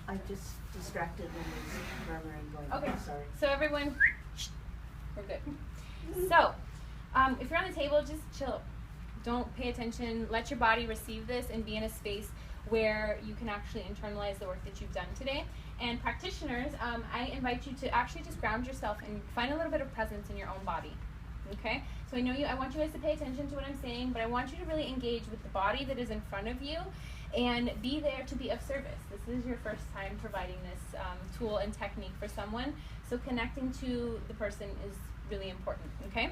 I just distracted and was murmuring going, Okay, sorry. so everyone, we're good. So, if you're on the table, just chill. Don't pay attention. Let your body receive this and be in a space where you can actually internalize the work that you've done today. And practitioners, I invite you to actually just ground yourself and find a little bit of presence in your own body. Okay? So I want you guys to pay attention to what I'm saying, but I want you to really engage with the body that is in front of you and be there to be of service. This is your first time providing this tool and technique for someone, so connecting to the person is really important, okay?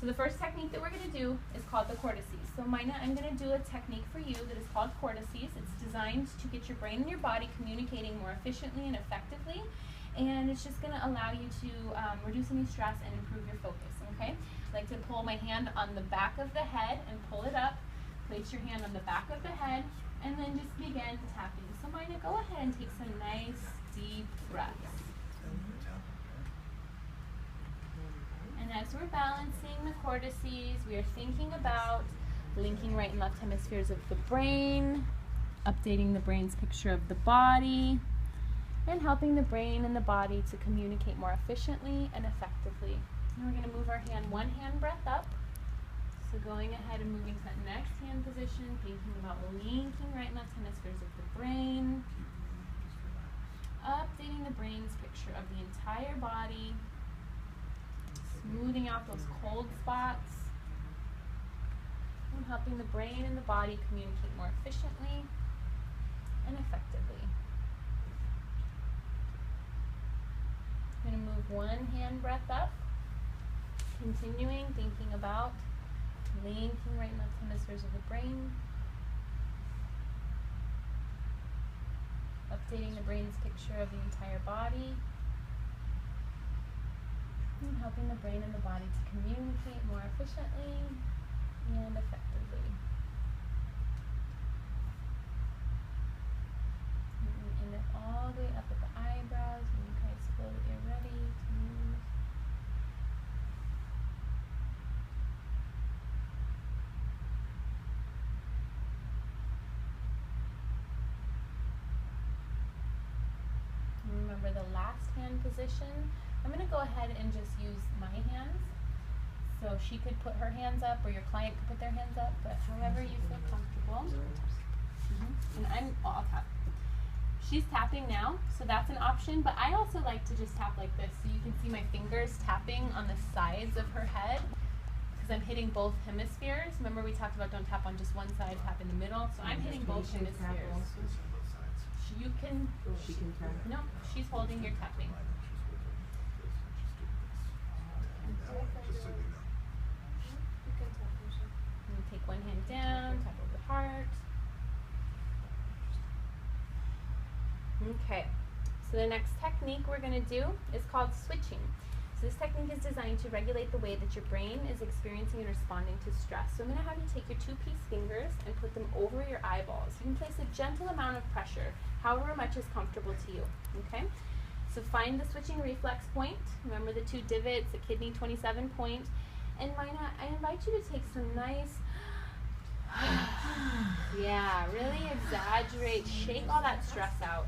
So the first technique that we're going to do is called the cortices. So Maina, I'm going to do a technique for you that is called cortices. It's designed to get your brain and your body communicating more efficiently and effectively, and it's just going to allow you to reduce any stress and improve your focus, okay? I like to pull my hand on the back of the head and pull it up. Place your hand on the back of the head, and then just begin tapping. So Maina, go ahead and take some nice, deep breaths. And as we're balancing the cortices, we are thinking about linking right and left hemispheres of the brain, updating the brain's picture of the body, and helping the brain and the body to communicate more efficiently and effectively. And we're going to move our hand, one hand breath up. So going ahead and moving to that next hand position, thinking about linking right and left hemispheres of the brain, updating the brain's picture of the entire body, smoothing out those cold spots, and helping the brain and the body communicate more efficiently and effectively. I'm going to move one hand breath up, continuing thinking about linking right and left hemispheres of the brain, updating the brain's picture of the entire body, and helping the brain and the body to communicate more efficiently and effectively. And it all the way up at the eyebrows, and you guys feel that you're ready to move. Remember the last hand position. I'm going to go ahead and just use my hands. So she could put her hands up, or your client could put their hands up, but however you feel comfortable. And I'll tap. She's tapping now, so that's an option, but I also like to just tap like this, so you can see my fingers tapping on the sides of her head, because I'm hitting both hemispheres. Remember we talked about don't tap on just one side, tap in the middle, so I'm hitting both hemispheres. You can, She can tap. no, she's holding, you're tapping. And take one hand down, tap over the heart. Okay, so the next technique we're going to do is called switching. So this technique is designed to regulate the way that your brain is experiencing and responding to stress. So I'm going to have you take your two-piece fingers and put them over your eyeballs. You can place a gentle amount of pressure, however much is comfortable to you, okay? So find the switching reflex point. Remember the two divots, the kidney 27 point. And Maina, I invite you to take some nice, yeah, really exaggerate, shake all that stress out.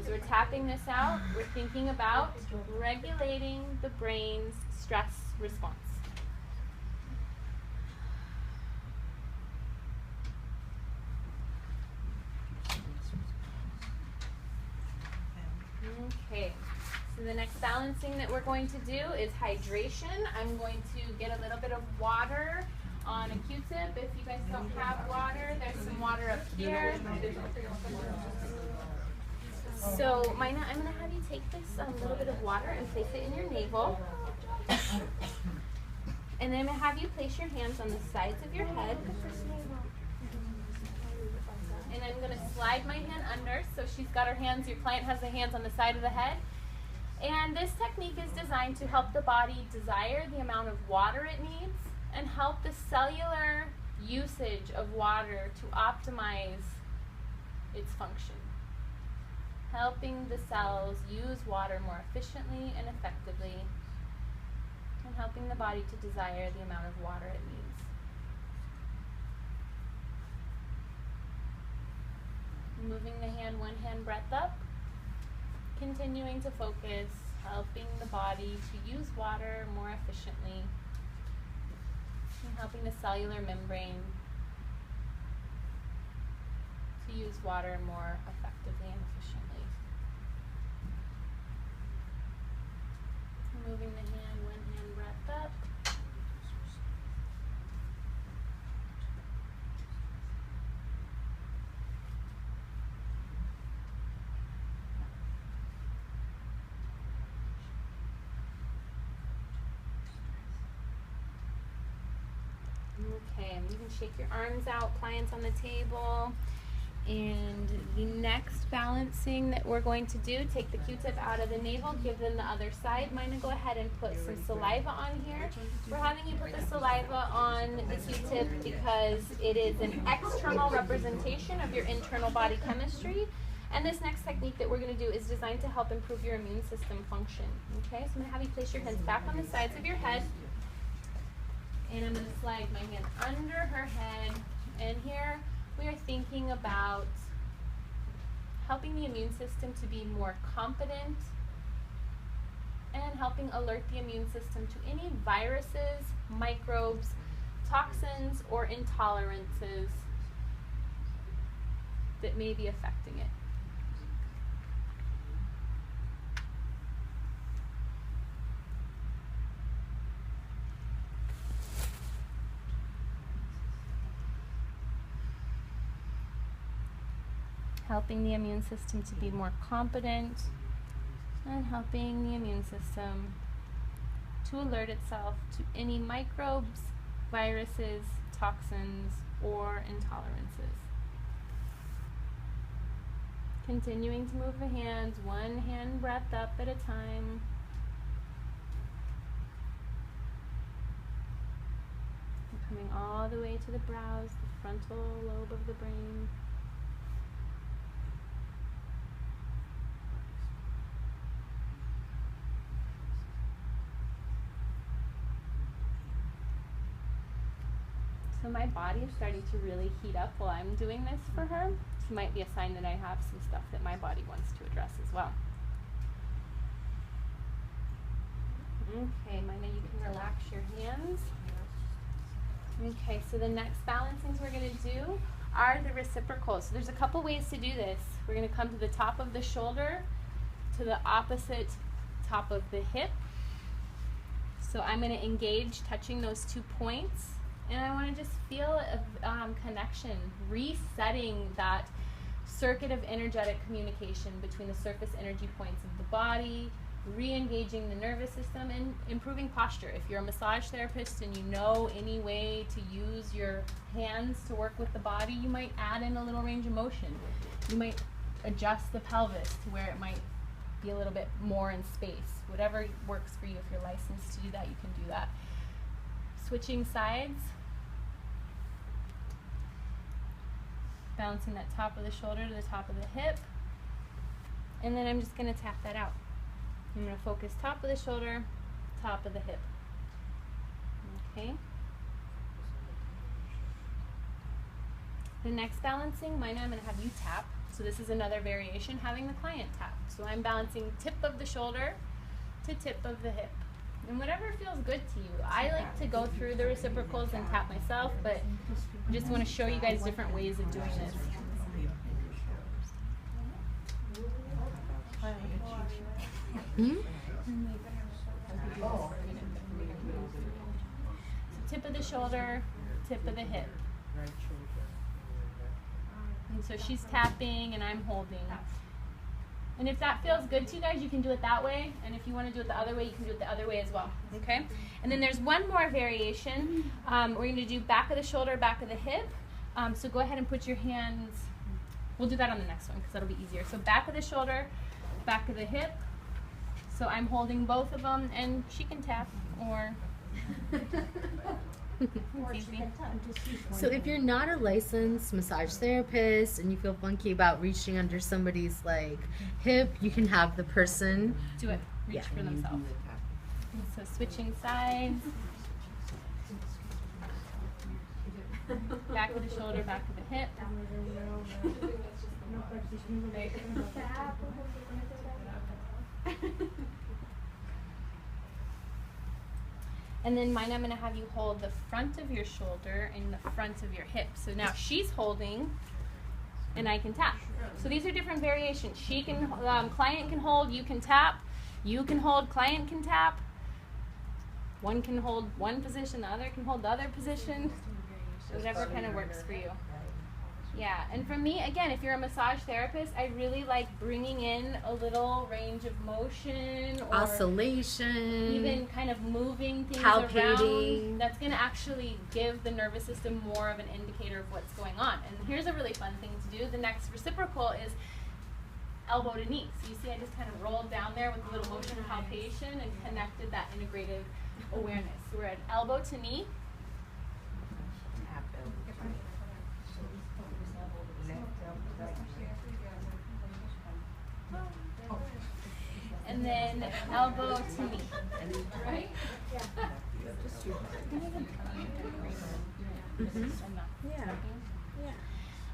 As we're tapping this out, we're thinking about regulating the brain's stress response. Okay, so the next balancing that we're going to do is hydration. I'm going to get a little bit of water on a Q-tip. If you guys don't have water, there's some water up here. So, Maina, I'm going to have you take this little bit of water and place it in your navel. And then I'm going to have you place your hands on the sides of your head. And I'm going to slide my hand under, so she's got her hands, your client has the hands on the side of the head. And this technique is designed to help the body desire the amount of water it needs and help the cellular usage of water to optimize its function, helping the cells use water more efficiently and effectively, and helping the body to desire the amount of water it needs. Moving the hand, one hand breath up. Continuing to focus, helping the body to use water more efficiently. And helping the cellular membrane to use water more effectively and efficiently. Moving the hand, one hand breath up. Okay, you can shake your arms out, clients on the table. And the next balancing that we're going to do, take the Q-tip out of the navel, give them the other side. Mina, go ahead and put some saliva on here. We're having you put the saliva on the Q-tip because it is an external representation of your internal body chemistry. And this next technique that we're going to do is designed to help improve your immune system function. Okay, so I'm going to have you place your hands back on the sides of your head. And I'm going to slide my hand under her head. And here we are thinking about helping the immune system to be more competent and helping alert the immune system to any viruses, microbes, toxins, or intolerances that may be affecting it. Helping the immune system to be more competent and helping the immune system to alert itself to any microbes, viruses, toxins, or intolerances. Continuing to move the hands, one hand breath up at a time. Coming all the way to the brows, the frontal lobe of the brain. So my body is starting to really heat up while I'm doing this for her. This might be a sign that I have some stuff that my body wants to address as well. Okay, Mina, you can relax your hands. Okay, so the next balancings we're going to do are the reciprocals. So there's a couple ways to do this. We're going to come to the top of the shoulder, to the opposite top of the hip. So I'm going to engage touching those 2 points. And I want to just feel a connection, resetting that circuit of energetic communication between the surface energy points of the body, re-engaging the nervous system, and improving posture. If you're a massage therapist and you know any way to use your hands to work with the body, you might add in a little range of motion. You might adjust the pelvis to where it might be a little bit more in space. Whatever works for you. If you're licensed to do that, you can do that. Switching sides. Bouncing that top of the shoulder to the top of the hip. And then I'm just going to tap that out. I'm going to focus top of the shoulder, top of the hip. Okay. The next balancing, Mina, I'm going to have you tap. So this is another variation, having the client tap. So I'm balancing tip of the shoulder to tip of the hip. And whatever feels good to you. I like to go through the reciprocals and tap myself, but I just want to show you guys different ways of doing this. So tip of the shoulder, tip of the hip. And so she's tapping and I'm holding. And if that feels good to you guys, you can do it that way. And if you want to do it the other way, you can do it the other way as well. Okay? And then there's one more variation. We're going to do back of the shoulder, back of the hip. So go ahead and put your hands, we'll do that on the next one because that'll be easier. So back of the shoulder, back of the hip. So I'm holding both of them and she can tap or... So if you're not a licensed massage therapist and you feel funky about reaching under somebody's like hip, you can have the person do it, reach for themselves. And so switching sides. Back of the shoulder, back of the hip. And then mine, I'm going to have you hold the front of your shoulder and the front of your hip. So now she's holding, and I can tap. So these are different variations. She can, client can hold, you can tap. You can hold, client can tap. One can hold one position, the other can hold the other position. Whatever kind of works for you. Yeah, and for me, again, if you're a massage therapist, I really like bringing in a little range of motion or oscillation, even kind of moving things palpating. around. That's going to actually give the nervous system more of an indicator of what's going on. And here's a really fun thing to do. The next reciprocal is elbow to knee. So you see I just kind of rolled down there with a little motion palpation and connected that integrative awareness. So we're at elbow to knee. And then elbow to knee. Right?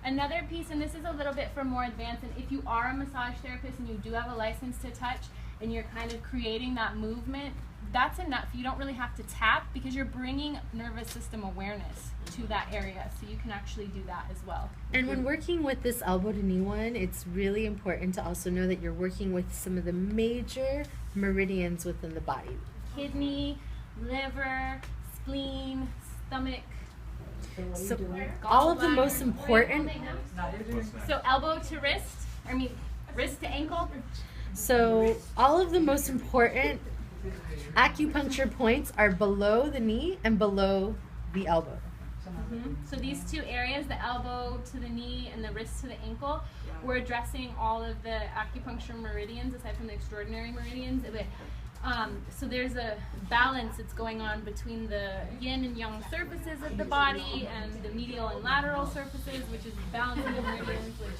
Another piece, and this is a little bit for more advanced, and if you are a massage therapist and you do have a license to touch and you're kind of creating that movement, that's enough. You don't really have to tap because you're bringing nervous system awareness to that area, so you can actually do that as well. And when working with this elbow to knee one, it's really important to also know that you're working with some of the major meridians within the body. Kidney, liver, spleen, stomach. So all of the most important, So elbow to wrist, wrist to ankle. so all of the most important acupuncture points are below the knee and below the elbow. So these two areas, the elbow to the knee and the wrist to the ankle, we're addressing all of the acupuncture meridians aside from the extraordinary meridians. So there's a balance that's going on between the yin and yang surfaces of the body and the medial and lateral surfaces, which is balancing the meridians, which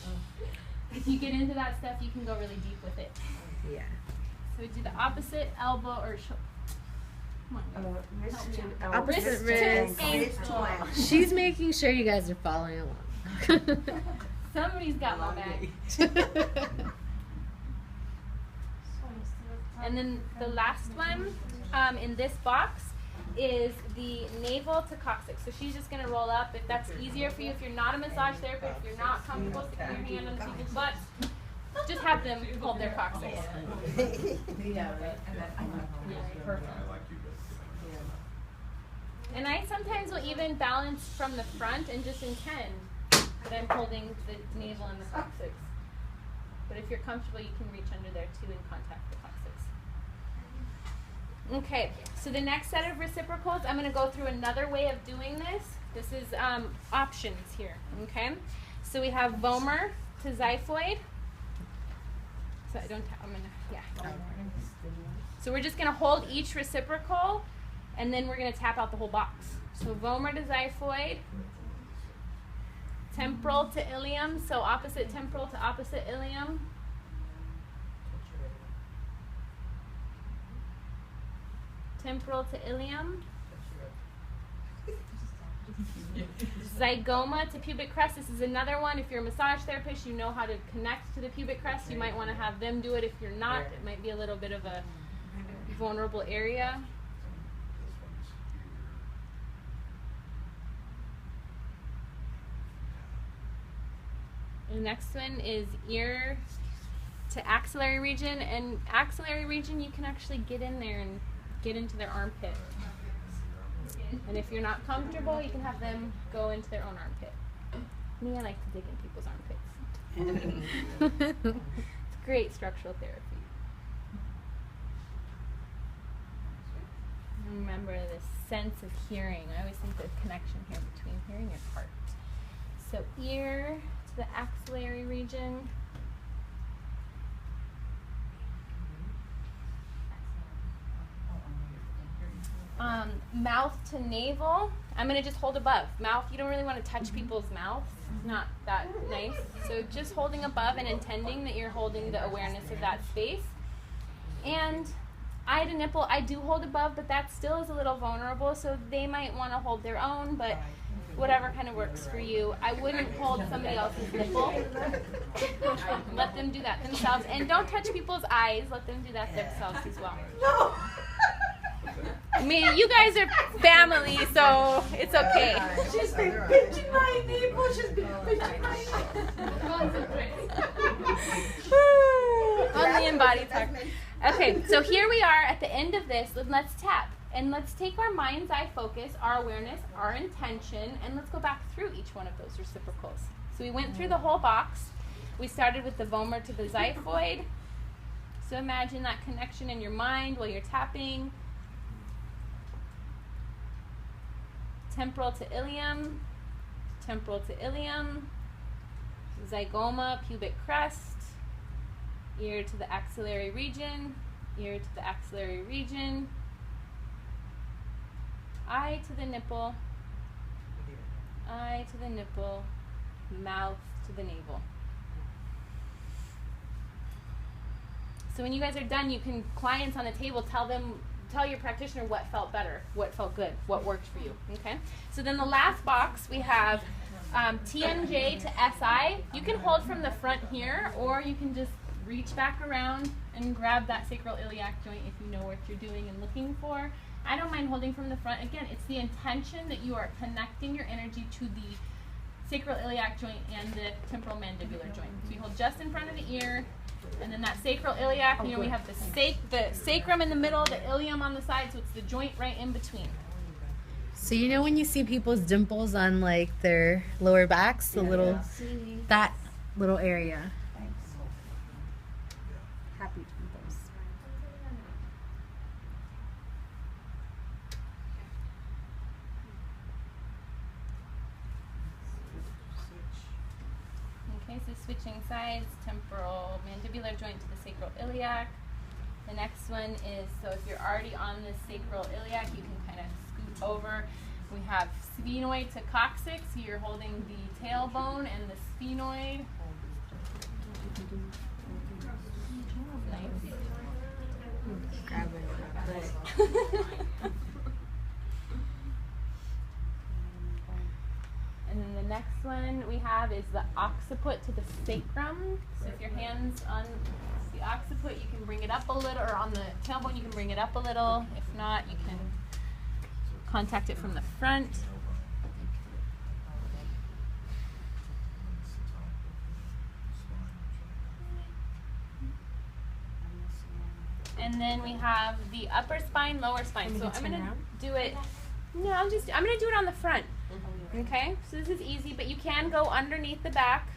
if you get into that stuff, you can go really deep with it. Yeah. So we do the opposite elbow or Opposite wrist wrist. to ankle. She's making sure you guys are following along. Somebody's got my back. And then the last one in this box is the navel to coccyx. So she's just going to roll up. If that's easier for you, if you're not a massage therapist, if you're not comfortable sticking your hand on people's butts, just have them hold their coccyx. And I sometimes will even balance from the front and just intend that I'm holding the navel and the coccyx. But if you're comfortable, you can reach under there too and contact the coccyx. Okay, so the next set of reciprocals, I'm going to go through another way of doing this. This is options here, okay? So we have vomer to xiphoid. So I don't, I'm going to, yeah. So we're just going to hold each reciprocal, and then we're going to tap out the whole box. So vomer to xiphoid. Temporal to ilium, so opposite temporal to opposite ilium. Temporal to ilium. Zygoma to pubic crest. This is another one. If you're a massage therapist, you know how to connect to the pubic crest. You might want to have them do it. If you're not, it might be a little bit of a vulnerable area. The next one is ear to axillary region, and axillary region you can actually get in there and get into their armpit. And if you're not comfortable, you can have them go into their own armpit. Me, I like to dig in people's armpits. It's great structural therapy. Remember the sense of hearing. I always think the connection here between hearing and heart. So ear to the axillary region. Mouth to navel. I'm going to just hold above. Mouth, you don't really want to touch people's mouths. It's not that nice. So just holding above and intending that you're holding the awareness of that space. And eye to nipple, I do hold above, but that still is a little vulnerable, so they might want to hold their own, but whatever kind of works for you. I wouldn't hold somebody else's nipple. Let them do that themselves. And don't touch people's eyes. Let them do that themselves as well. No. I mean, you guys are family, so it's okay. She's been pinching my nipple. She's been pinching my Only in BodyTalk. Okay, so here we are at the end of this. Let's tap. And let's take our mind's eye focus, our awareness, our intention, and let's go back through each one of those reciprocals. So we went through the whole box. We started with the vomer to the xiphoid. So imagine that connection in your mind while you're tapping. Temporal to ilium, zygoma, pubic crest, ear to the axillary region, eye to the nipple, mouth to the navel. So when you guys are done, you can, clients on the table, tell your practitioner what felt better, what felt good, what worked for you, okay? So then the last box, we have TMJ to SI. You can hold from the front here, or you can just reach back around and grab that sacral iliac joint if you know what you're doing and looking for. I don't mind holding from the front. Again, it's the intention that you are connecting your energy to the sacral iliac joint and the temporal mandibular joint. So you hold just in front of the ear, and then that sacral iliac, you know, we have the sacrum in the middle, the ilium on the side, so it's the joint right in between. So you know when you see people's dimples on like their lower backs, the little, that little area. Happy dimples. Okay, so switching sides, temporal mandibular joint to the sacral iliac. The next one is, so if you're already on the sacral iliac, you can kind of scoot over. We have sphenoid to coccyx. So you're holding the tailbone and the sphenoid. Nice. Grab it. And then the next one we have is the occiput to the sacrum. So if your hand's on the occiput, you can bring it up a little, or on the tailbone, you can bring it up a little. If not, you can contact it from the front. And then we have the upper spine, lower spine. So I'm gonna do it. No, I'm gonna do it on the front. Okay, so this is easy, but you can go underneath the back.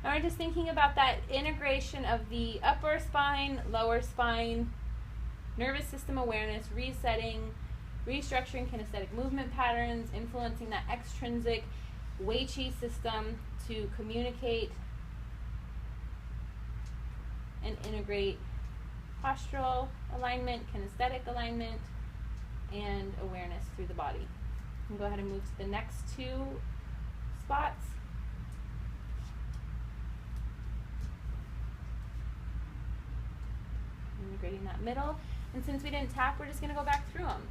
And we're just thinking about that integration of the upper spine, lower spine, nervous system awareness, resetting, restructuring kinesthetic movement patterns, influencing that extrinsic Wei Qi system to communicate and integrate postural alignment, kinesthetic alignment, and awareness through the body. You can go ahead and move to the next two spots. Integrating that middle. And since we didn't tap, we're just going to go back through them.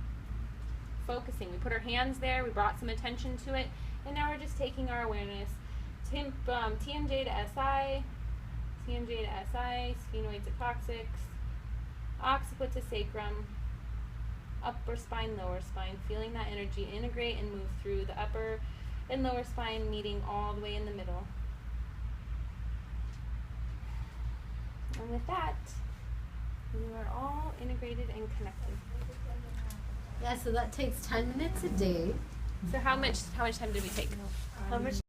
Focusing. We put our hands there, we brought some attention to it, and now we're just taking our awareness. TMJ to SI, sphenoid to coccyx, occiput to sacrum, upper spine, lower spine, feeling that energy integrate and move through the upper and lower spine, meeting all the way in the middle. And with that, we are all integrated and connected. Yeah, so that takes 10 minutes a day. So how much time did we take? How much